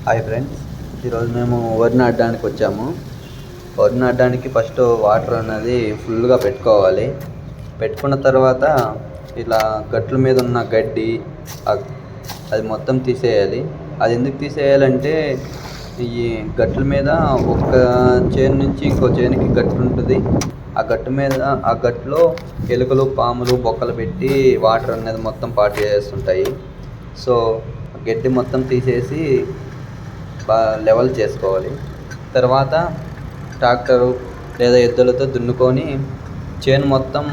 Hi friends, ఈరోజు మేము వరి నాటడానికి వచ్చాము. వరి నాటడానికి ఫస్ట్ వాటర్ అనేది ఫుల్గా పెట్టుకోవాలి. పెట్టుకున్న తర్వాత ఇలా గట్ల మీద ఉన్న గడ్డి అది మొత్తం తీసేయాలి. అది ఎందుకు తీసేయాలంటే ఈ గట్ల మీద ఒక చేను నుంచి ఇంకో చేనుకి గట్టు ఉంటుంది. ఆ గట్టు మీద ఆ గట్టులో ఎలుకలు, పాములు, బొక్కలు పెట్టి వాటర్ అనేది మొత్తం పాటు చేస్తుంటాయి. సో గడ్డి మొత్తం తీసేసి లెవెల్ చేసుకోవాలి. తర్వాత ట్రాక్టరు లేదా ఎద్దులతో దున్నుకొని చేను మొత్తం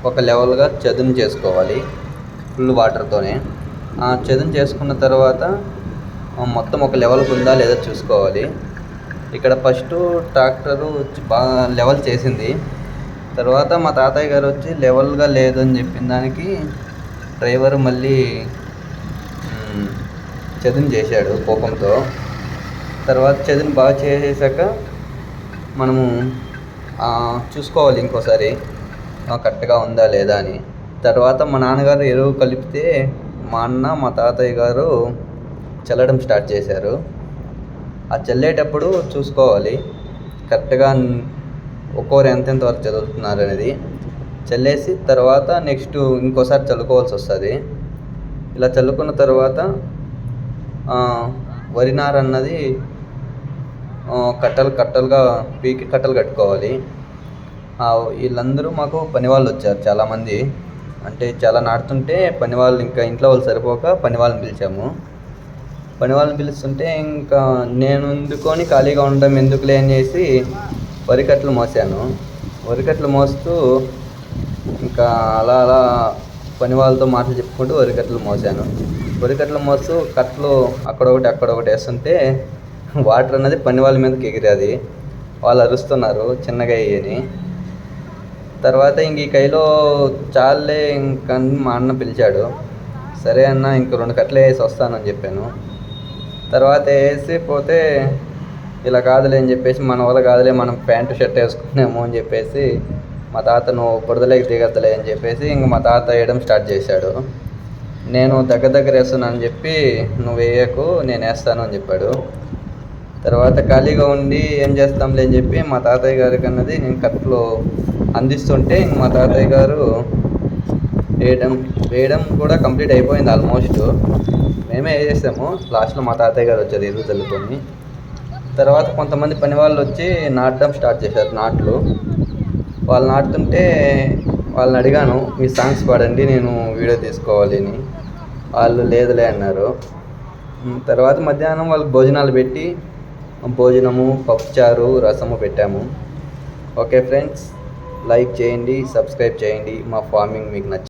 ఒక లెవెల్గా చదును చేసుకోవాలి ఫుల్ వాటర్తోనే. చదును చేసుకున్న తర్వాత మొత్తం ఒక లెవెల్కి ఉందా లేదా చూసుకోవాలి. ఇక్కడ ఫస్ట్ ట్రాక్టరు బాగా లెవెల్ చేసింది. తర్వాత మా తాతయ్య గారు వచ్చి లెవెల్గా లేదు అని చెప్పిన దానికి డ్రైవరు మళ్ళీ చదును చేశాడు కోపంతో. తర్వాత చదును బాగా చేసేసాక మనము చూసుకోవాలి ఇంకోసారి కరెక్ట్గా ఉందా లేదా అని. తర్వాత మా నాన్నగారు ఎరువు కలిపితే మా అన్న, మా తాతయ్య గారు చల్లడం స్టార్ట్ చేశారు. ఆ చల్లేటప్పుడు చూసుకోవాలి కరెక్ట్గా ఒక్కొక్కరు ఎంతెంత వరకు చదువుతున్నారు అనేది. చల్లేసి తర్వాత నెక్స్ట్ ఇంకోసారి చల్లుకోవాల్సి వస్తుంది. ఇలా చల్లుకున్న తర్వాత వరి నార అన్నది కట్టలుగా పీకి కట్టలు కట్టుకోవాలి. వీళ్ళందరూ మాకు పని వాళ్ళు వచ్చారు చాలామంది. అంటే చాలా నాటుతుంటే పని వాళ్ళు ఇంకా ఇంట్లో వాళ్ళు సరిపోక పని వాళ్ళని పిలిచాము. పని వాళ్ళని పిలుస్తుంటే ఇంకా నేను ఎందుకొని ఖాళీగా ఉండడం ఎందుకులే అనేసి వరికట్లు మోసాను. వరికట్లు మోస్తూ ఇంకా అలా అలా పని వాళ్ళతో మాటలు చెప్పుకుంటూ వరికట్లు మోసాను. వరికట్లు మోస్తూ కట్టలు అక్కడొకటి వేస్తుంటే వాటర్ అనేది పని వాళ్ళ మీదకి ఎగిరేది. వాళ్ళు అరుస్తున్నారు చిన్నగా అయ్యని. తర్వాత ఇంక ఈ కైలో చాలే ఇంక మా అన్న పిలిచాడు. సరే అన్న ఇంక 2 కట్టలు వేసి వస్తానని చెప్పాను. తర్వాత వేసి పోతే ఇలా కాదులే అని చెప్పేసి మన వల్ల కాదులే, మనం ప్యాంటు షర్ట్ వేసుకున్నాము అని చెప్పేసి మా తాత నువ్వు బురదలోకి దిగద్దులే అని చెప్పేసి ఇంక మా తాత వేయడం స్టార్ట్ చేశాడు. నేను దగ్గర వేస్తున్నాను అని చెప్పి నువ్వు వేయకు నేను వేస్తాను అని చెప్పాడు. తర్వాత ఖాళీగా ఉండి ఏం చేస్తాంలే అని చెప్పి మా తాతయ్య గారికి అన్నది నేను కట్టలో అందిస్తుంటే మా తాతయ్య గారు వేయడం కూడా కంప్లీట్ అయిపోయింది ఆల్మోస్ట్. మేమే వేసేసాము. లాస్ట్లో మా తాతయ్య గారు వచ్చారు ఎరువు చల్లుకొని. తర్వాత కొంతమంది పని వాళ్ళు వచ్చి నాటడం స్టార్ట్ చేశారు నాట్లు. వాళ్ళు నాటుతుంటే వాళ్ళని అడిగాను, మీ సాంగ్స్ పాడండి నేను వీడియో తీసుకోవాలి అని. వాళ్ళు లేదులే అన్నారు. తర్వాత మధ్యాహ్నం వాళ్ళకి భోజనాలు పెట్టి భోజనము, పప్పుచారు, రసము పెట్టాము. ఓకే ఫ్రెండ్స్, లైక్ చేయండి, సబ్స్క్రైబ్ చేయండి. మా ఫార్మింగ్ మీకు నచ్చింది